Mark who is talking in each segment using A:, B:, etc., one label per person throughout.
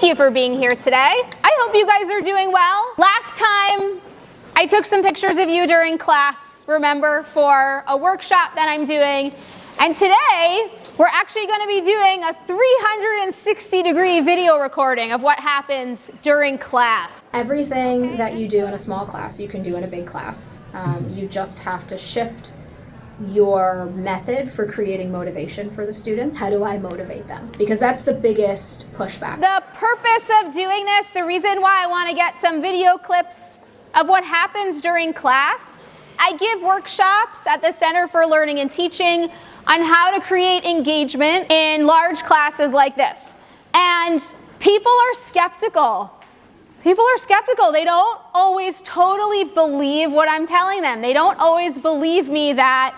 A: you for being here today. I hope you guys are doing well. Last time I took some pictures of you during class, remember, for a workshop that I'm doing. And today we're actually going to be doing a 360-degree video recording of what happens during class. Everything that you do in a small class, you can do in a big class. You just have to shift your method for creating motivation for the students. How do I motivate them? Because that's the biggest pushback. The purpose of doing this, the reason why I want to get some video clips of what happens during class, I give workshops at the Center for Learning and Teaching on how to create engagement in large classes like this. And people are skeptical. People are skeptical. They don't always totally believe what I'm telling them. They don't always believe me that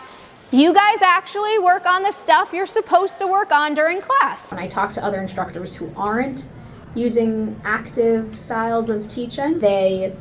A: you guys actually work on the stuff you're supposed to work on during class. When I talk to other instructors who aren't using active styles of teaching, they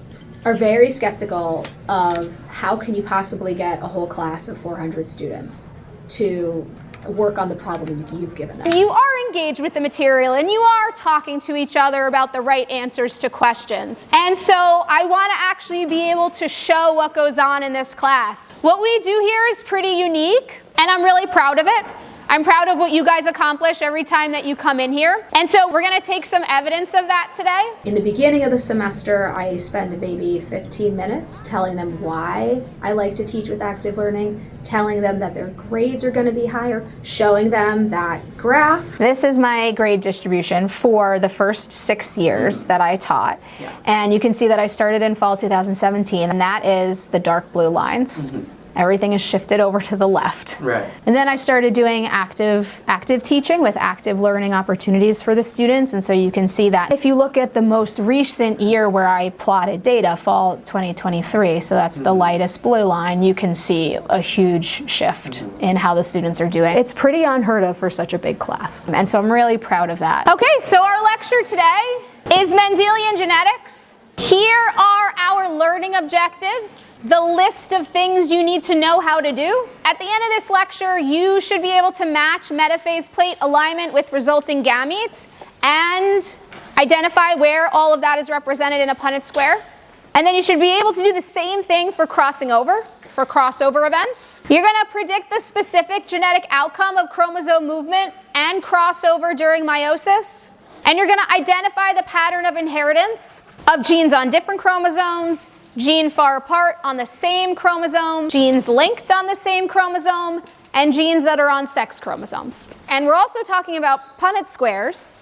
A: are very skeptical of how can you possibly get a whole class of 400 students to work on the problem you've given them. You are engaged with the material and you are talking to each other about the right answers to questions. And so I want to actually be able to show what goes on in this class. What we do here is pretty unique and I'm really proud of it. I'm proud of what you guys accomplish every time that you come in here. And so we're going to take some evidence of that today. In the beginning of the semester, I spend maybe 15 minutes telling them why I like to teach with active learning, telling them that their grades are going to be higher, showing them that graph. This is my grade distribution for the first 6 years that I taught. Yeah. And you can see that I started in fall 2017, and that is the dark blue lines. Mm-hmm. Everything is shifted over to the left. Right. And then I started doing active teaching with active learning opportunities for the students. And so you can see that if you look at the most recent year where I plotted data, fall 2023, so that's the lightest blue line, you can see a huge shift in how the students are doing. It's pretty unheard of for such a big class. And so I'm really proud of that. Okay, so our lecture today is Mendelian genetics. Here are our learning objectives, the list of things you need to know how to do. At the end of this lecture, you should be able to match metaphase plate alignment with resulting gametes and identify where all of that is represented in a Punnett square. And then you should be able to do the same thing for crossing over, for crossover events. You're going to predict the specific genetic outcome of chromosome movement and crossover during meiosis. And you're going to identify the pattern of inheritance of genes on different chromosomes, gene far apart on the same chromosome, genes linked on the same chromosome, and genes that are on sex chromosomes. And we're also talking about Punnett squares.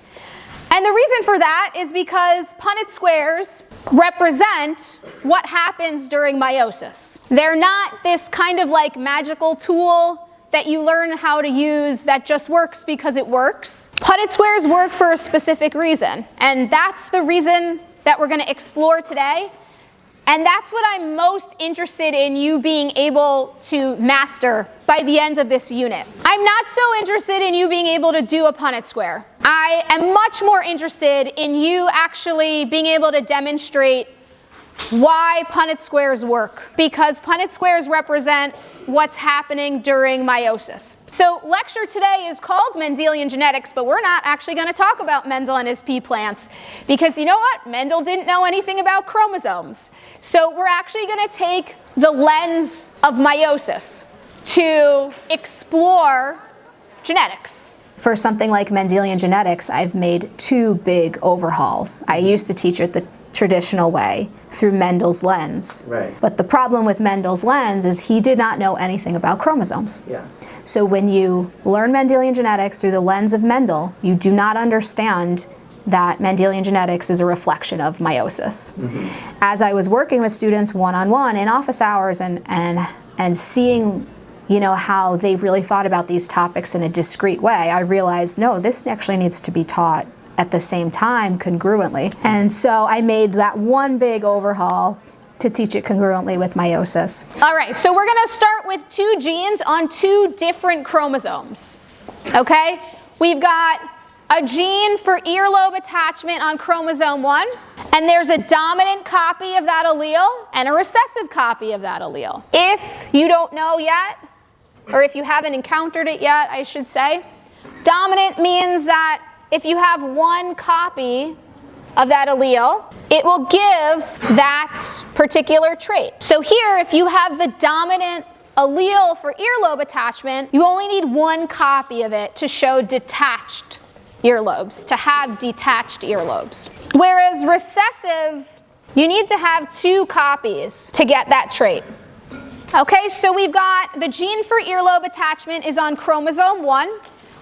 A: And the reason for that is because Punnett squares represent what happens during meiosis. They're not this kind of like magical tool that you learn how to use that just works because it works. Punnett squares work for a specific reason, and that's the reason that we're going to explore today. And that's what I'm most interested in you being able to master by the end of this unit. I'm not so interested in you being able to do a Punnett square. I am much more interested in you actually being able to demonstrate why Punnett squares work, because Punnett squares represent what's happening during meiosis. So lecture today is called Mendelian genetics, but we're not actually going to talk about Mendel and his pea plants, because you know what? Mendel didn't know anything about chromosomes. So we're actually going to take the lens of meiosis to explore genetics. For something like Mendelian genetics, I've made 2 big overhauls. I used to teach it the traditional way through Mendel's lens. Right. But the problem with Mendel's lens is he did not know anything about chromosomes. Yeah. So when you learn Mendelian genetics through the lens of Mendel, you do not understand that Mendelian genetics is a reflection of meiosis. Mm-hmm. As I was working with students one-on-one in office hours and seeing how they've really thought about these topics in a discrete way, I realized, no, this actually needs to be taught at the same time congruently. And so I made that one big overhaul to teach it congruently with meiosis. All right, so we're going to start with 2 genes on 2 different chromosomes. Okay? We've got a gene for earlobe attachment on chromosome 1, and there's a dominant copy of that allele and a recessive copy of that allele. If you don't know yet, or if you haven't encountered it yet, I should say, dominant means that if you have one copy of that allele, it will give that particular trait. So here, if you have the dominant allele for earlobe attachment, you only need one copy of it to show detached earlobes, to have detached earlobes. Whereas recessive, you need to have 2 copies to get that trait. Okay, so we've got the gene for earlobe attachment is on chromosome 1.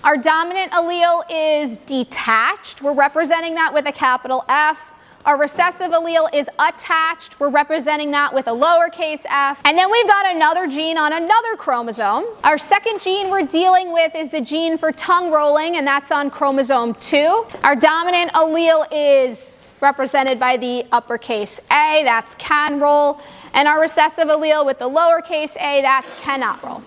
A: Our dominant allele is detached. We're representing that with a capital F. Our recessive allele is attached. We're representing that with a lowercase f. And then we've got another gene on another chromosome. Our second gene we're dealing with is the gene for tongue rolling, and that's on chromosome 2. Our dominant allele is represented by the uppercase A, that's can roll. And our recessive allele with the lowercase a, that's cannot roll.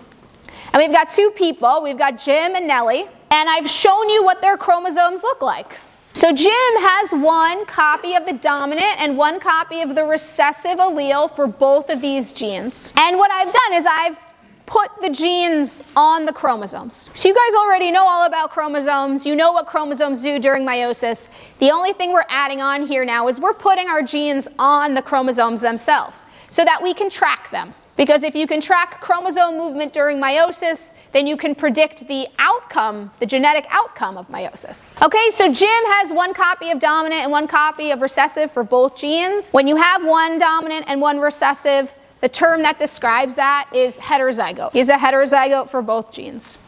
A: And we've got 2 people. We've got Jim and Nellie. And I've shown you what their chromosomes look like. So Jim has 1 copy of the dominant and 1 copy of the recessive allele for both of these genes. And what I've done is I've put the genes on the chromosomes. So you guys already know all about chromosomes. You know what chromosomes do during meiosis. The only thing we're adding on here now is we're putting our genes on the chromosomes themselves so that we can track them. Because if you can track chromosome movement during meiosis, then you can predict the outcome, the genetic outcome of meiosis. Okay, so Jim has 1 copy of dominant and 1 copy of recessive for both genes. When you have 1 dominant and 1 recessive, the term that describes that is heterozygote. He's a heterozygote for both genes.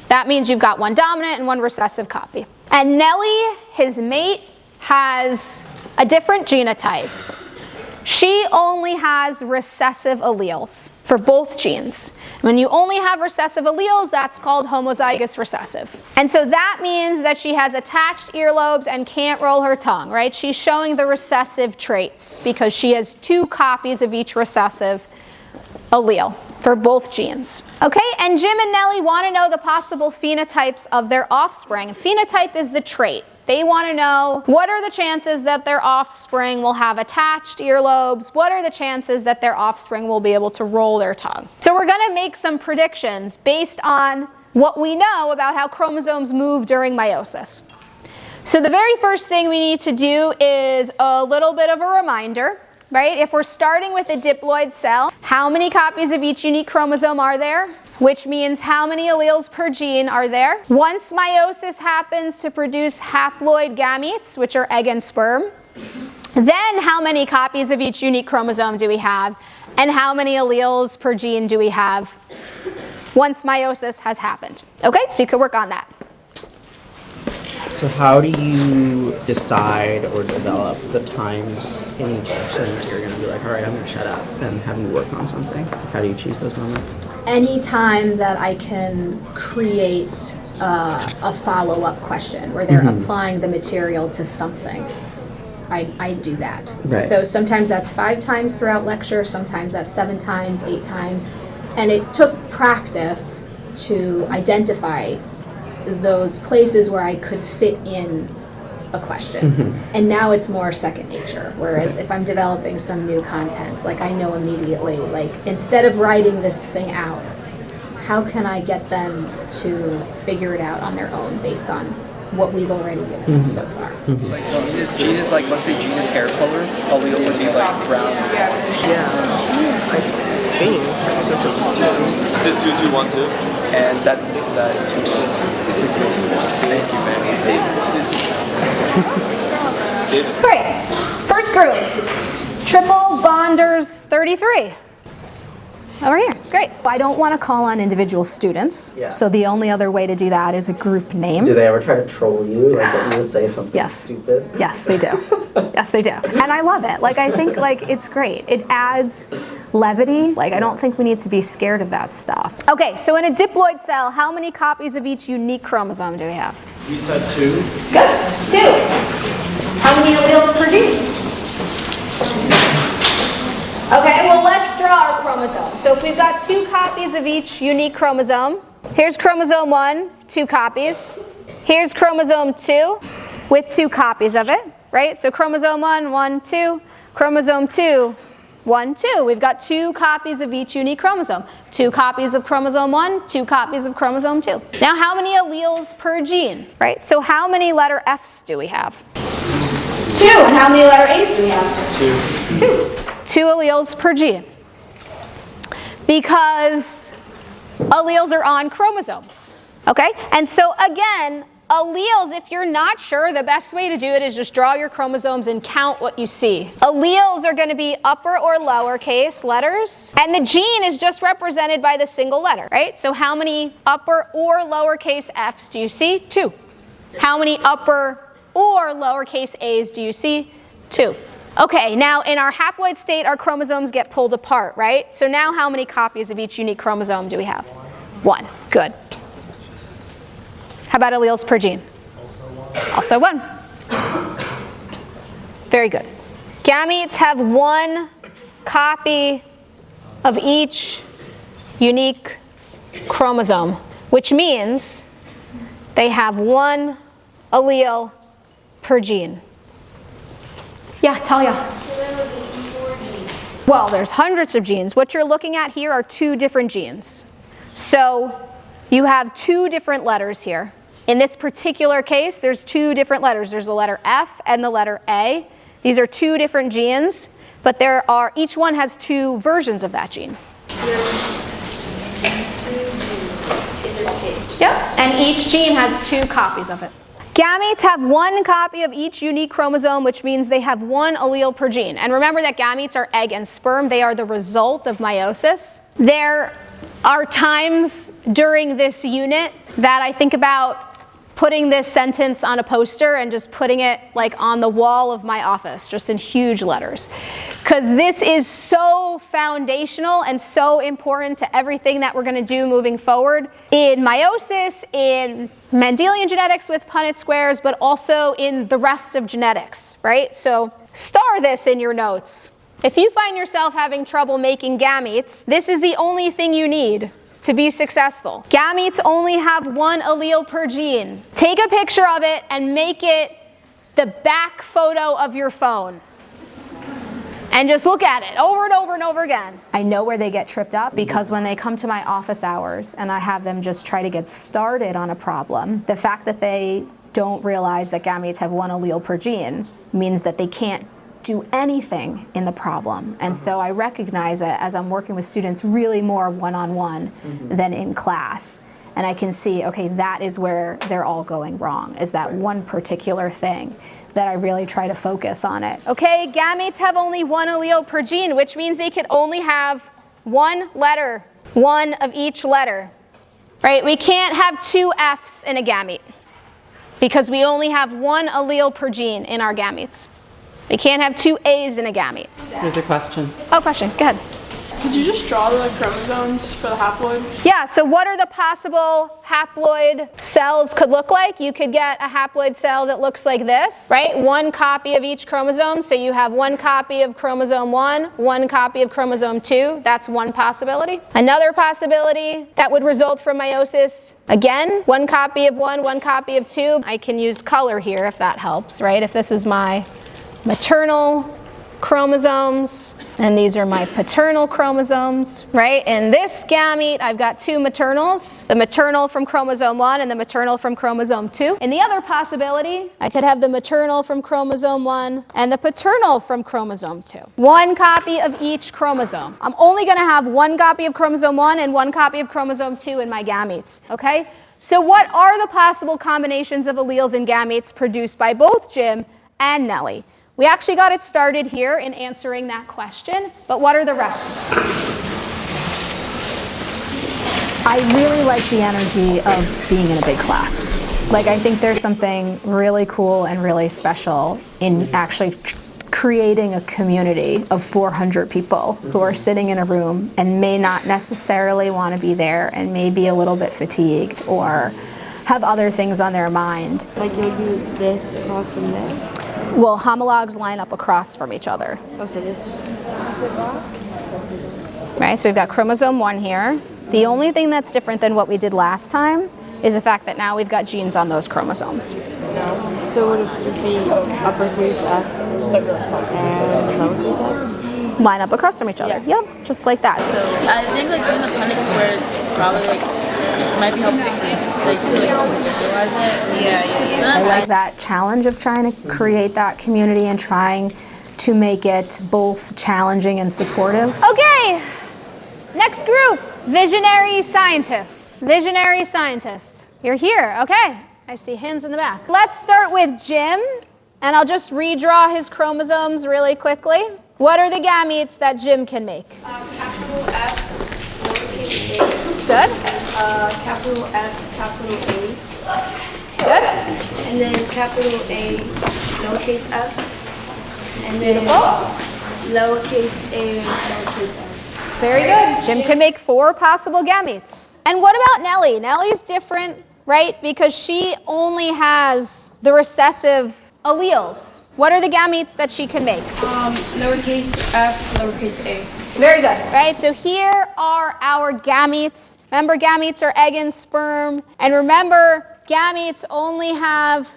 A: That means you've got 1 dominant and 1 recessive copy. And Nellie, his mate, has a different genotype. She only has recessive alleles for both genes. When you only have recessive alleles, that's called homozygous recessive. And so that means that she has attached earlobes and can't roll her tongue, right? She's showing the recessive traits because she has 2 copies of each recessive allele for both genes. Okay, and Jim and Nellie want to know the possible phenotypes of their offspring. Phenotype is the trait. They want to know what are the chances that their offspring will have attached earlobes? What are the chances that their offspring will be able to roll their tongue? So we're going to make some predictions based on what we know about how chromosomes move during meiosis. So the very first thing we need to do is a little bit of a reminder, right? If we're starting with a diploid cell, how many copies of each unique chromosome are there? Which means how many alleles per gene are there. Once meiosis happens to produce haploid gametes, which are egg and sperm, then how many copies of each unique chromosome do we have, and how many alleles per gene do we have once meiosis has happened. Okay, so you can work on that.
B: So how do you decide or develop the times in each section that you're going to be like, all right, I'm going to shut up and have me work on something? How do you choose those moments?
C: Any time that I can create a follow-up question where they're applying the material to something, I do that.
B: Right.
C: So sometimes that's 5 times throughout lecture, sometimes that's 7 times, 8 times. And it took practice to identify those places where I could fit in a question. And now it's more second nature. Whereas if I'm developing some new content, like I know immediately, like instead of writing this thing out, how can I get them to figure it out on their own based on what we've already given them so far?
D: It's like gene is like, let's say gene is hair color, allele would be like brown.
B: Yeah, I think since it was 2.
E: Is it 2, 2, 1, 2?
D: And that is that 2. Is it 2, 2, 1? Thank you, man.
A: Great. First group, triple bonders 33. Over here, great. I don't want to call on individual students, so the only other way to do that is a group name.
B: Do they ever try to troll you, like get you to say something stupid?
A: Yes, they do. Yes, they do. And I love it. Like, I think, like, it's great. It adds levity. Like, I don't think we need to be scared of that stuff. Okay, so in a diploid cell, how many copies of each unique chromosome do we have?
E: We said 2.
A: Good. 2. How many alleles per gene? Okay, well, let's draw our chromosome. So if we've got 2 copies of each unique chromosome, here's chromosome 1, 2 copies. Here's chromosome 2 with 2 copies of it, right? So chromosome 1, 1, 2. Chromosome 2, 1, 2. We've got 2 copies of each unique chromosome. 2 copies of chromosome 1, 2 copies of chromosome 2. Now, how many alleles per gene, right? So how many letter Fs do we have? 2. And how many letter A's do we have? 2. 2 alleles per gene. Because alleles are on chromosomes. Okay? And so again, alleles, if you're not sure, the best way to do it is just draw your chromosomes and count what you see. Alleles are going to be upper or lowercase letters, and the gene is just represented by the single letter, right? So how many upper or lowercase F's do you see? 2. How many upper or lowercase A's do you see? 2. Okay, now in our haploid state, our chromosomes get pulled apart, right? So now how many copies of each unique chromosome do we have? 1. Good. How about alleles per gene? Also 1. Very good. Gametes have 1 copy of each unique chromosome, which means they have 1 allele per gene. Yeah, Talia.
F: So there would be 4 genes.
A: Well, there's hundreds of genes. What you're looking at here are 2 different genes. So you have 2 different letters here. In this particular case, there's 2 different letters. There's the letter F and the letter A. These are 2 different genes, but each one has 2 versions of that gene.
F: So there would be 2 genes in this case.
A: Yep, and each gene has 2 copies of it. Gametes have 1 copy of each unique chromosome, which means they have 1 allele per gene. And remember that gametes are egg and sperm. They are the result of meiosis. There are times during this unit that I think about putting this sentence on a poster and just putting it like on the wall of my office, just in huge letters. Because this is so foundational and so important to everything that we're going to do moving forward in meiosis, in Mendelian genetics with Punnett squares, but also in the rest of genetics, right? So star this in your notes. If you find yourself having trouble making gametes, this is the only thing you need to be successful. Gametes only have 1 allele per gene. Take a picture of it and make it the back photo of your phone. And just look at it over and over and over again. I know where they get tripped up because when they come to my office hours and I have them just try to get started on a problem, the fact that they don't realize that gametes have 1 allele per gene means that they can't do anything in the problem. And so I recognize it as I'm working with students really more one-on-one than in class. And I can see, okay, that is where they're all going wrong, is that one particular thing that I really try to focus on it. Okay, gametes have only 1 allele per gene, which means they can only have 1 letter, 1 of each letter, right? We can't have 2 F's in a gamete because we only have 1 allele per gene in our gametes. We can't have 2 A's in a gamete.
B: Here's a question.
A: Oh, question. Go ahead.
G: Could you just draw the chromosomes for the haploid?
A: Yeah, so what are the possible haploid cells could look like? You could get a haploid cell that looks like this, right? 1 copy of each chromosome. So you have 1 copy of chromosome 1, 1 copy of chromosome 2. That's one possibility. Another possibility that would result from meiosis, again, 1 copy of 1, 1 copy of 2. I can use color here if that helps, right? If this is my maternal chromosomes, and these are my paternal chromosomes, right? In this gamete, I've got 2 maternals, the maternal from chromosome 1 and the maternal from chromosome 2. In the other possibility, I could have the maternal from chromosome 1 and the paternal from chromosome 2. 1 copy of each chromosome. I'm only going to have 1 copy of chromosome 1 and 1 copy of chromosome 2 in my gametes, okay? So what are the possible combinations of alleles in gametes produced by both Jim and Nellie? We actually got it started here in answering that question, but what are the rest of them? I really like the energy of being in a big class. Like, I think there's something really cool and really special in actually creating a community of 400 people who are sitting in a room and may not necessarily want to be there and may be a little bit fatigued or have other things on their mind.
F: Like you'll do this across from this?
A: Well, homologs line up across from each other.
F: Oh, so this
A: Right, so we've got chromosome 1 here. The only thing that's different than what we did last time is the fact that now we've got genes on those chromosomes.
F: So would it just be uppercase F and lowercase F?
A: Line up across from each other. Yep, just like that.
H: So I think like doing the Punnett squares probably like might be helpful.
C: I like that challenge of trying to create that community and trying to make it both challenging and supportive.
A: Okay, next group, visionary scientists. Visionary scientists. You're here, okay. I see hands in the back. Let's start with Jim, and I'll just redraw his chromosomes really quickly. What are the gametes that Jim can make?
H: Capital F, lowercase a.
A: Good.
H: Capital F, capital A.
A: Good.
H: And then capital A, lowercase f. And then lowercase a, lowercase f.
A: Very good. Jim can make 4 possible gametes. And what about Nellie? Nellie's different, right? Because she only has the recessive alleles. What are the gametes that she can make?
H: Lowercase f, lowercase a.
A: Very good, right? So here are our gametes. Remember, gametes are egg and sperm. And remember, gametes only have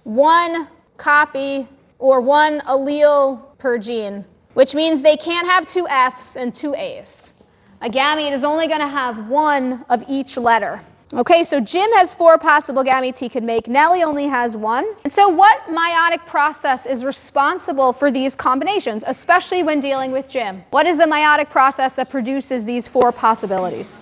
A: 1 copy or 1 allele per gene, which means they can't have 2 Fs and 2 As. A gamete is only going to have 1 of each letter. Okay, so Jim has 4 possible gametes he could make. Nellie only has 1. And so what meiotic process is responsible for these combinations, especially when dealing with Jim? What is the meiotic process that produces these 4 possibilities?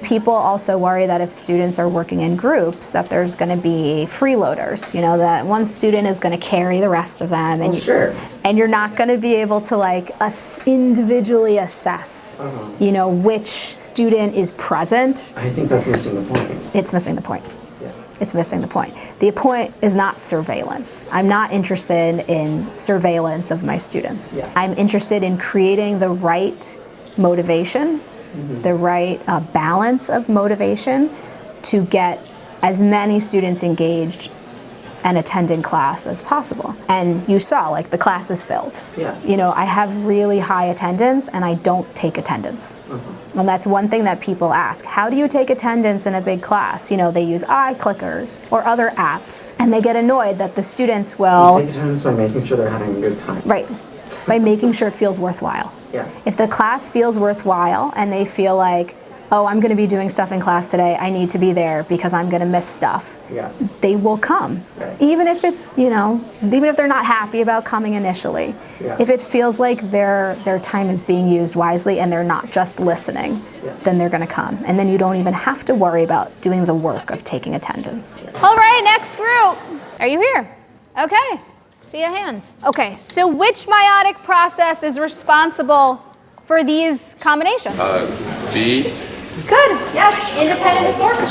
C: People also worry that if students are working in groups, that there's going to be freeloaders, that one student is going to carry the rest of them, and, and you're not going to be able to individually assess, which student is present.
B: I think that's missing the point.
C: It's missing the point.
B: Yeah.
C: It's missing the point. The point is not surveillance. I'm not interested in surveillance of my students.
B: Yeah.
C: I'm interested in creating the right motivation, the right balance of motivation to get as many students engaged and attending class as possible. And you saw, the class is filled.
B: Yeah.
C: I have really high attendance and I don't take attendance. And that's one thing that people ask. How do you take attendance in a big class? They use iClickers or other apps, and they get annoyed that the students will...
B: You take attendance by making sure they're having a good time.
C: Right. By making sure it feels worthwhile.
B: Yeah.
C: If the class feels worthwhile and they feel like, oh, I'm going to be doing stuff in class today, I need to be there because I'm going to miss stuff, they will come.
B: Right.
C: Even if it's, even if they're not happy about coming initially.
B: Yeah.
C: If it feels like their time is being used wisely and they're not just listening, then they're going to come. And then you don't even have to worry about doing the work of taking attendance.
A: All right, next group. Are you here? Okay. See your hands. Okay, so which meiotic process is responsible for these combinations?
I: B.
A: Good, yes, independent assortment.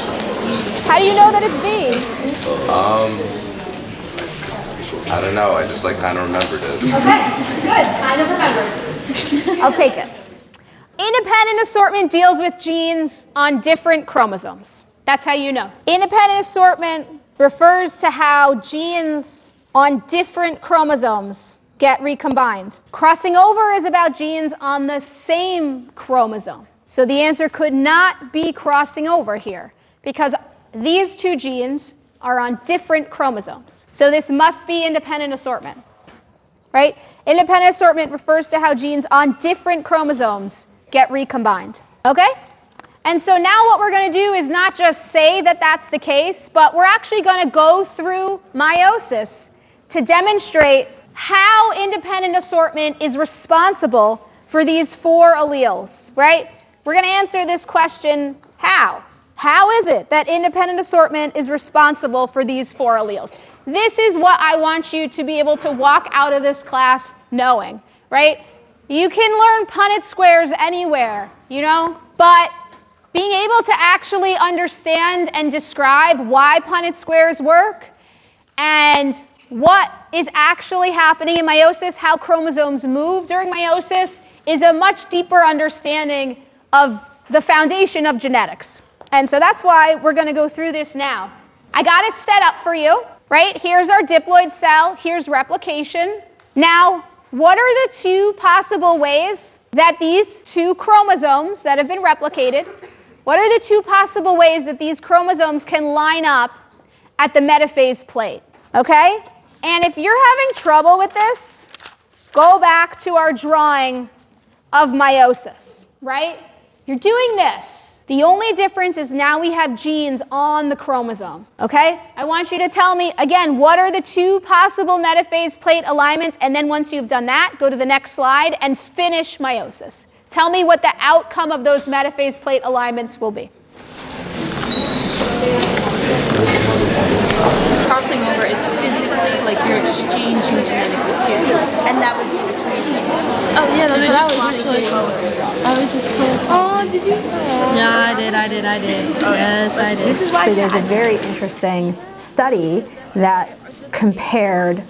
A: How do you know that it's B?
I: I don't know, I just kind of remembered it.
A: Okay, good, kind of remembered. I'll take it. Independent assortment deals with genes on different chromosomes. That's how you know. Independent assortment refers to how genes on different chromosomes get recombined. Crossing over is about genes on the same chromosome. So the answer could not be crossing over here because these 2 genes are on different chromosomes. So this must be independent assortment, right? Independent assortment refers to how genes on different chromosomes get recombined, okay? And so now what we're going to do is not just say that that's the case, but we're actually going to go through meiosis to demonstrate how independent assortment is responsible for these 4 alleles, right? We're going to answer this question, how? How is it that independent assortment is responsible for these 4 alleles? This is what I want you to be able to walk out of this class knowing, right? You can learn Punnett squares anywhere, but being able to actually understand and describe why Punnett squares work and what is actually happening in meiosis, how chromosomes move during meiosis, is a much deeper understanding of the foundation of genetics. And so that's why we're going to go through this now. I got it set up for you, right? Here's our diploid cell. Here's replication. Now, what are the 2 possible ways that these 2 chromosomes that have been replicated, what are the 2 possible ways that these chromosomes can line up at the metaphase plate? Okay? And if you're having trouble with this, go back to our drawing of meiosis, right? You're doing this. The only difference is now we have genes on the chromosome, okay? I want you to tell me, again, what are the 2 possible metaphase plate alignments, and then once you've done that, go to the next slide and finish meiosis. Tell me what the outcome of those metaphase plate alignments will be.
J: Crossing over is physically like you're exchanging genetic material, and that would be between. Oh yeah, that's what I was actually. I was just close. Oh, did you? Yeah, I did. Yes, I did. This is why.
C: So there's a very interesting study that compared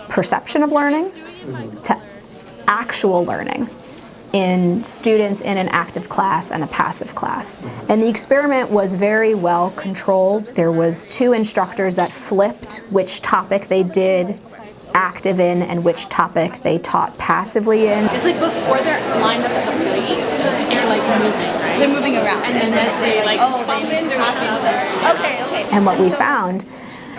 C: perception of learning to actual learning in students in an active class and a passive class. And the experiment was very well controlled. There was 2 instructors that flipped which topic they did active in and which topic they taught passively in.
J: It's like before they're lined up at the plate, they're like moving, right? They're moving around, and then they like bump into each other. Okay.
C: And what we found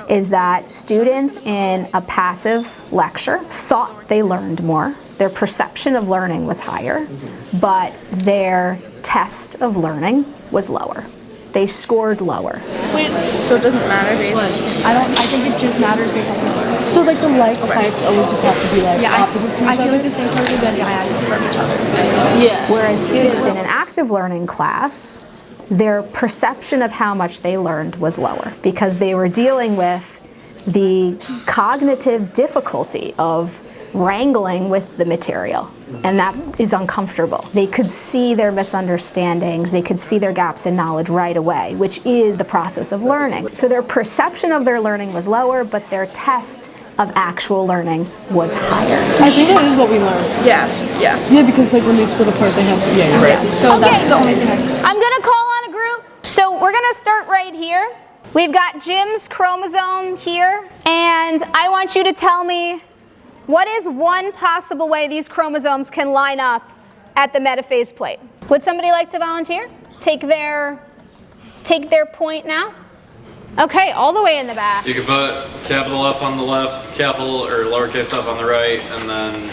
C: is that students in a passive lecture thought they learned more. Their perception of learning was higher, but their test of learning was lower. They scored lower.
J: Wait, so it doesn't matter based on. I think it just matters based on learning.
F: So like the like types always just have to be like opposite to each other?
J: I feel like the same colors are then diagonal from each other.
F: Yeah.
C: Whereas students in an active learning class, their perception of how much they learned was lower because they were dealing with the cognitive difficulty of wrangling with the material, and that is uncomfortable. They could see their misunderstandings, they could see their gaps in knowledge right away, which is the process of learning. So their perception of their learning was lower, but their test of actual learning was higher.
F: I think that is what we learned.
J: Yeah.
F: Yeah, because like when they split apart, they have to. Yeah, you're right.
J: So that's the only thing that's.
A: I'm going to call on a group. So we're going to start right here. We've got Jim's chromosome here, and I want you to tell me what is one possible way these chromosomes can line up at the metaphase plate. Would somebody like to volunteer? Take their point now. Okay, all the way in the back.
E: You could put capital F on the left, capital or lowercase f on the right, and then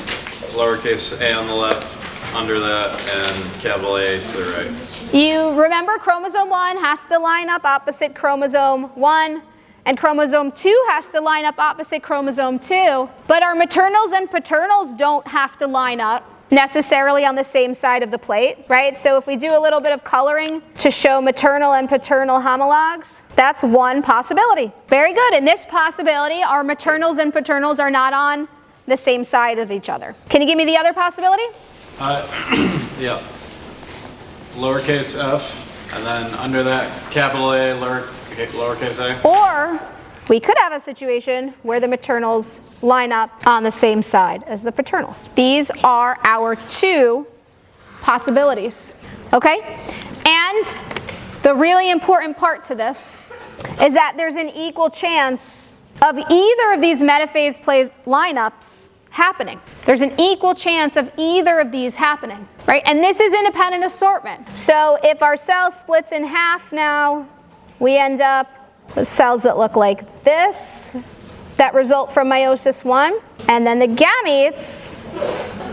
E: lowercase a on the left under that, and capital A to the right.
A: You remember chromosome 1 has to line up opposite chromosome 1, and chromosome 2 has to line up opposite chromosome 2, but our maternals and paternals don't have to line up necessarily on the same side of the plate, right? So if we do a little bit of coloring to show maternal and paternal homologs, that's one possibility. Very good. In this possibility, our maternals and paternals are not on the same side of each other. Can you give me the other possibility?
E: Yeah. Lowercase f, and then under that capital A, lowercase a.
A: Or we could have a situation where the maternals line up on the same side as the paternals. These are our 2 possibilities, okay? And the really important part to this is that there's an equal chance of either of these metaphase plate lineups happening. There's an equal chance of either of these happening, right? And this is independent assortment. So if our cell splits in half now, we end up with cells that look like this, that result from meiosis 1, and then the gametes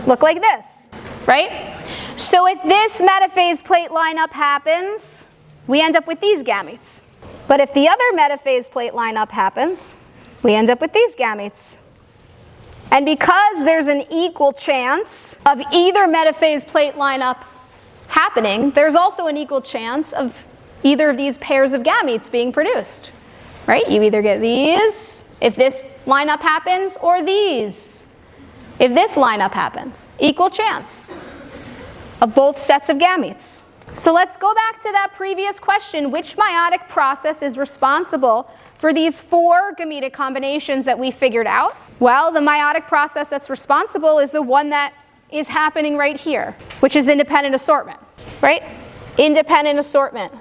A: look like this, right? So if this metaphase plate lineup happens, we end up with these gametes. But if the other metaphase plate lineup happens, we end up with these gametes. And because there's an equal chance of either metaphase plate lineup happening, there's also an equal chance of either of these pairs of gametes being produced, right? You either get these, if this lineup happens, or these, if this lineup happens. Equal chance of both sets of gametes. So let's go back to that previous question. Which meiotic process is responsible for these 4 gametic combinations that we figured out? Well, the meiotic process that's responsible is the one that is happening right here, which is independent assortment, right? Independent assortment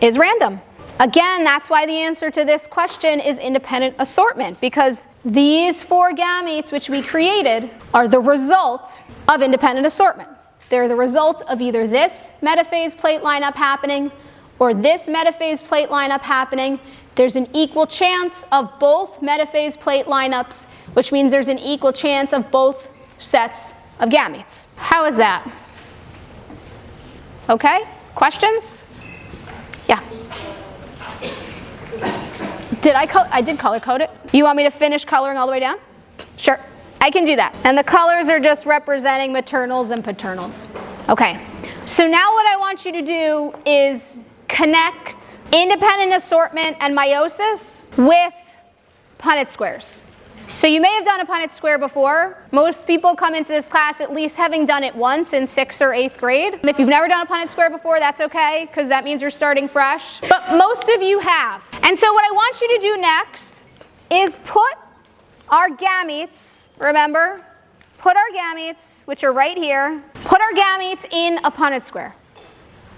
A: is random. Again, that's why the answer to this question is independent assortment, because these 4 gametes which we created are the result of independent assortment. They're the result of either this metaphase plate lineup happening or this metaphase plate lineup happening. There's an equal chance of both metaphase plate lineups, which means there's an equal chance of both sets of gametes. How is that? Okay? Questions? Yeah. I did color code it. You want me to finish coloring all the way down? Sure, I can do that. And the colors are just representing maternals and paternals. Okay, so now what I want you to do is connect independent assortment and meiosis with Punnett squares. So you may have done a Punnett square before. Most people come into this class at least having done it once in 6th or 8th grade. If you've never done a Punnett square before, that's okay, because that means you're starting fresh. But most of you have. And so what I want you to do next is put our gametes, remember? Put our gametes, which are right here, put our gametes in a Punnett square.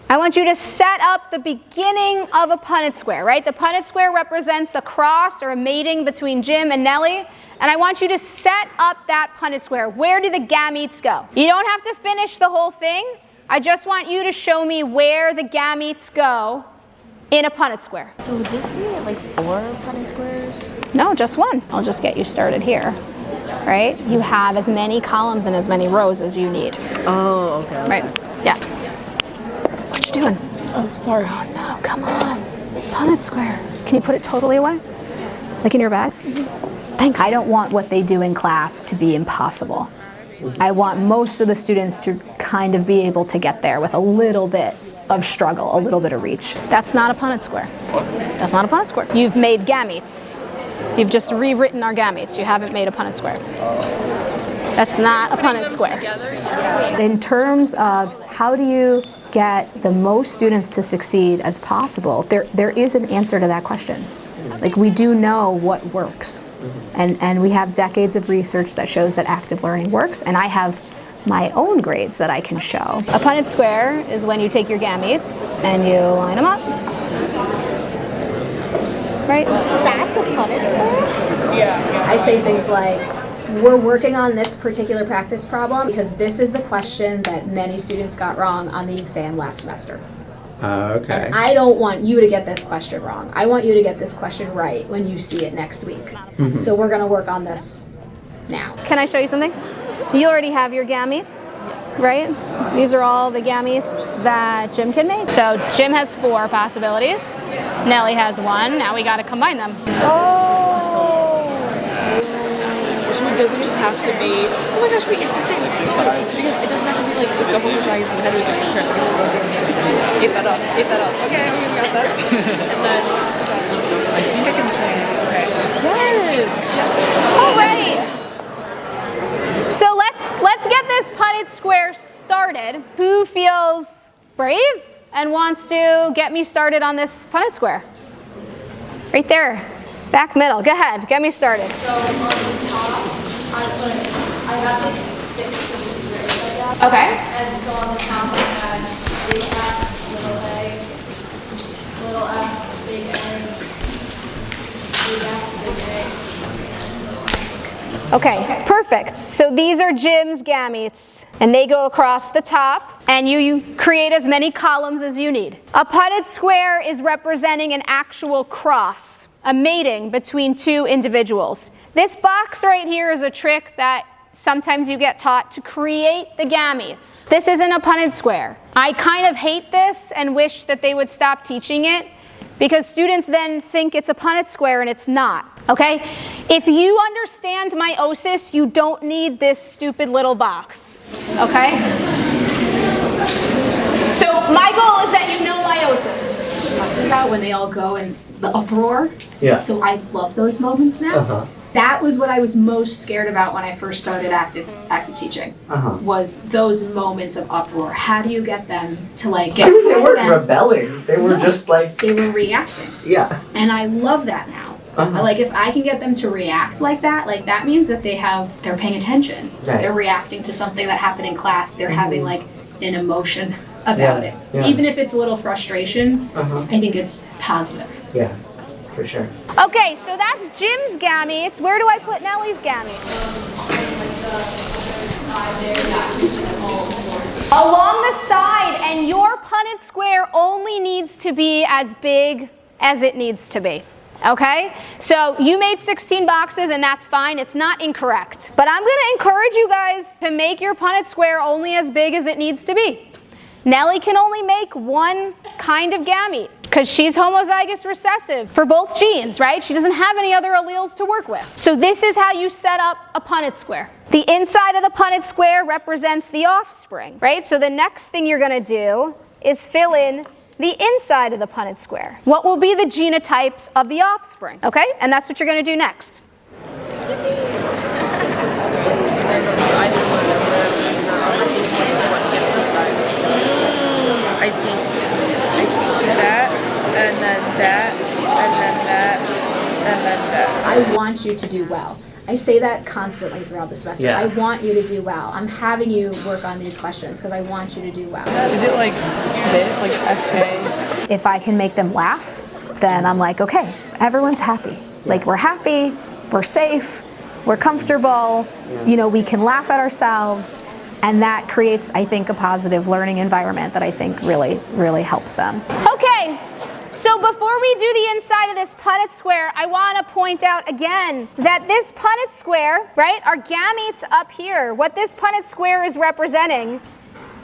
A: I want you to set up the beginning of a Punnett square, right? The Punnett square represents a cross or a mating between Jim and Nellie. And I want you to set up that Punnett square. Where do the gametes go? You don't have to finish the whole thing. I just want you to show me where the gametes go in a Punnett square.
J: So would this be like 4 Punnett squares?
A: No, just one. I'll just get you started here, right? You have as many columns and as many rows as you need.
F: Oh, okay.
A: Right, yeah. What you doing?
J: Oh, sorry.
A: Oh no, come on. Punnett square. Can you put it totally away? Like in your bag? Thanks. I don't want what they do in class to be impossible. I want most of the students to kind of be able to get there with a little bit of struggle, a little bit of reach. That's not a Punnett square. What? That's not a Punnett square. You've made gametes. You've just rewritten our gametes. You haven't made a Punnett square. That's not a Punnett square. In terms of how do you get the most students to succeed as possible, there is an answer to that question. Like, we do know what works, and we have decades of research that shows that active learning works, and I have my own grades that I can show. A Punnett square is when you take your gametes and you line them up. Right?
J: That's a Punnett square?
C: Yeah. I say things like, we're working on this particular practice problem because this is the question that many students got wrong on the exam last semester.
B: Okay.
C: And I don't want you to get this question wrong. I want you to get this question right when you see it next week. Mm-hmm. So we're going to work on this now.
A: Can I show you something? You already have your gametes, right? These are all the gametes that Jim can make. So Jim has 4 possibilities. Nellie has 1. Now we got to combine them.
J: Oh! So it doesn't just have to be, oh my gosh, wait, it's the same. Because it doesn't have to be like the double eyes and the head is Get that up. Okay, we got that. And then,
B: I think I can sing. Okay.
J: yes!
A: All right. So let's get this Punnett square started. Who feels brave and wants to get me started on this Punnett square? Right there, back middle. Go ahead, get me started.
K: So on the top, I got like 16 squares like that.
A: Okay.
K: And so on the top, I had big F, little f, big A, big F, big A.
A: Okay, perfect. So these are Jim's gametes, and they go across the top, and you create as many columns as you need. A Punnett square is representing an actual cross, a mating between 2 individuals. This box right here is a trick that sometimes you get taught to create the gametes. This isn't a Punnett square. I kind of hate this and wish that they would stop teaching it, because students then think it's a Punnett square and it's not. Okay? If you understand meiosis, you don't need this stupid little box. Okay? So my goal is that you know meiosis.
C: Talking about when they all go in the uproar.
B: Yeah.
C: So I love those moments now.
B: Uh-huh.
C: That was what I was most scared about when I first started active teaching.
B: Uh-huh.
C: Was those moments of uproar. How do you get them to like get?
B: They weren't rebelling. They were just like.
C: They were reacting.
B: Yeah.
C: And I love that now.
B: Uh-huh.
C: Like, if I can get them to react like that means that they're paying attention.
B: Right.
C: They're reacting to something that happened in class. They're having like an emotion about it.
B: Yeah.
C: Even if it's a little frustration,
B: Uh-huh.
C: I think it's positive.
B: Yeah, for sure.
A: Okay, so that's Jim's gametes. Where do I put Nellie's gametes? Along the side, and your Punnett square only needs to be as big as it needs to be. Okay? So you made 16 boxes, and that's fine. It's not incorrect. But I'm going to encourage you guys to make your Punnett square only as big as it needs to be. Nellie can only make one kind of gamete because she's homozygous recessive for both genes, right? She doesn't have any other alleles to work with. So this is how you set up a Punnett square. The inside of the Punnett square represents the offspring, right? So the next thing you're going to do is fill in the inside of the Punnett square. What will be the genotypes of the offspring, okay? And that's what you're going to do next.
J: I see that, and then that, and then that, and then that.
C: I want you to do well. I say that constantly throughout the semester.
B: Yeah.
C: I want you to do well. I'm having you work on these questions because I want you to do well.
J: Is it like this, like FA?
C: If I can make them laugh, then I'm like, okay, everyone's happy. Like, we're happy, we're safe, we're comfortable, you know, we can laugh at ourselves, and that creates, I think, a positive learning environment that I think really, really helps them.
A: Okay, so before we do the inside of this Punnett square, I want to point out again that this Punnett square, right, our gametes up here, what this Punnett square is representing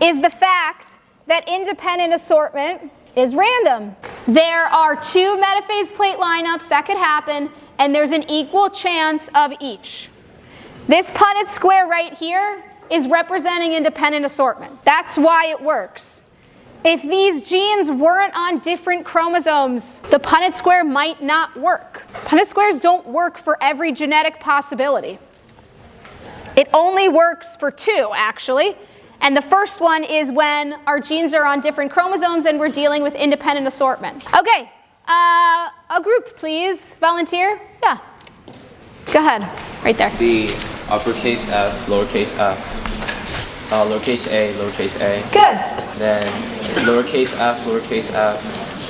A: is the fact that independent assortment is random. There are two metaphase plate lineups that could happen, and there's an equal chance of each. This Punnett square right here is representing independent assortment. That's why it works. If these genes weren't on different chromosomes, the Punnett square might not work. Punnett squares don't work for every genetic possibility. It only works for two, actually. And the first one is when our genes are on different chromosomes and we're dealing with independent assortment. Okay, a group, please. Volunteer? Yeah. Go ahead, right there.
L: B, uppercase F, lowercase f. Lowercase a, lowercase a.
A: Good.
L: Then lowercase f,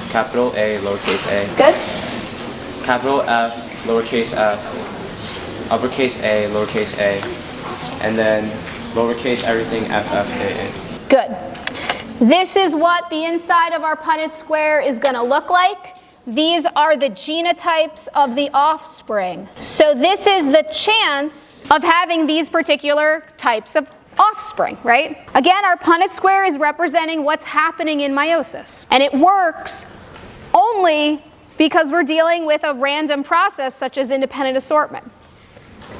L: capital A, lowercase a.
A: Good.
L: Capital F, lowercase f, uppercase A, lowercase a. And then lowercase everything f, f, a, a.
A: Good. This is what the inside of our Punnett square is going to look like. These are the genotypes of the offspring. So this is the chance of having these particular types of offspring, right? Again, our Punnett square is representing what's happening in meiosis. And it works only because we're dealing with a random process such as independent assortment.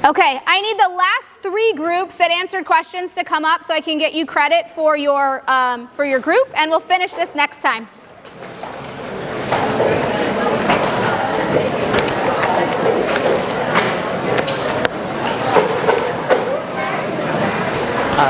A: Okay, I need the last three groups that answered questions to come up so I can get you credit for your group, and we'll finish this next time.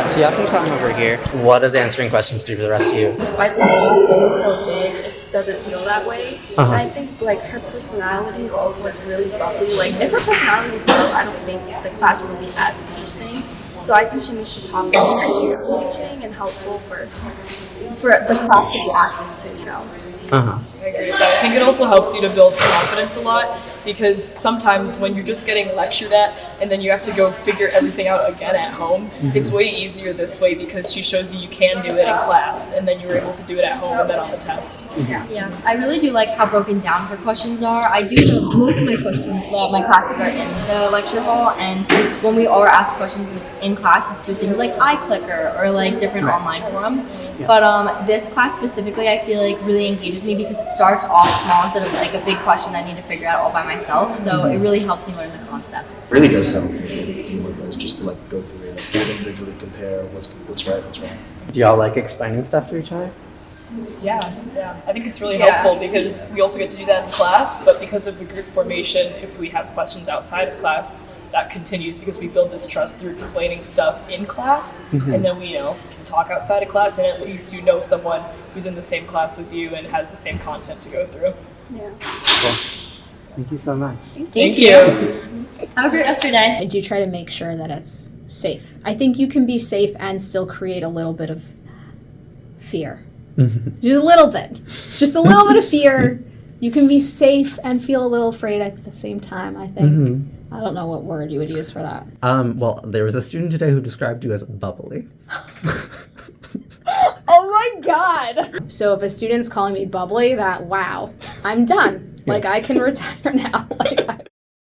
B: So y'all can come over here. What does answering questions do for the rest of you?
M: Despite the class being so big, it doesn't feel that way. And I think like her personality is also like really bubbly. Like if her personality was low, I don't think the class would be as interesting. So I think she makes the topic really engaging and helpful for the class to be active too, you know.
N: I agree with that. I think it also helps you to build confidence a lot, because sometimes when you're just getting lectured at and then you have to go figure everything out again at home, it's way easier this way because she shows you can do it in class and then you're able to do it at home and then on the test.
O: Yeah, I really do like how broken down her questions are. I do know most of my questions, my classes are in the lecture hall, and when we are asked questions in class, it's through things like iClicker or like different online forums. But this class specifically, I feel like really engages me because it starts off small instead of like a big question that I need to figure out all by myself. So it really helps me learn the concepts.
P: It really does help teamwork goals just to like go through it, like individually compare what's right, what's wrong.
B: Do y'all like explaining stuff to each other?
N: Yeah. I think it's really helpful because we also get to do that in class, but because of the group formation, if we have questions outside of class, that continues because we build this trust through explaining stuff in class, and then we can talk outside of class, and at least you know someone who's in the same class with you and has the same content to go through.
M: Yeah.
B: Cool. Thank you so much.
N: Thank you.
O: Have a great rest of your day.
C: I do try to make sure that it's safe. I think you can be safe and still create a little bit of fear. Just a little bit. Just a little bit of fear. You can be safe and feel a little afraid at the same time, I think. I don't know what word you would use for that.
B: Well, there was a student today who described you as bubbly.
C: Oh my god! So if a student's calling me bubbly, wow, I'm done. Like, I can retire now.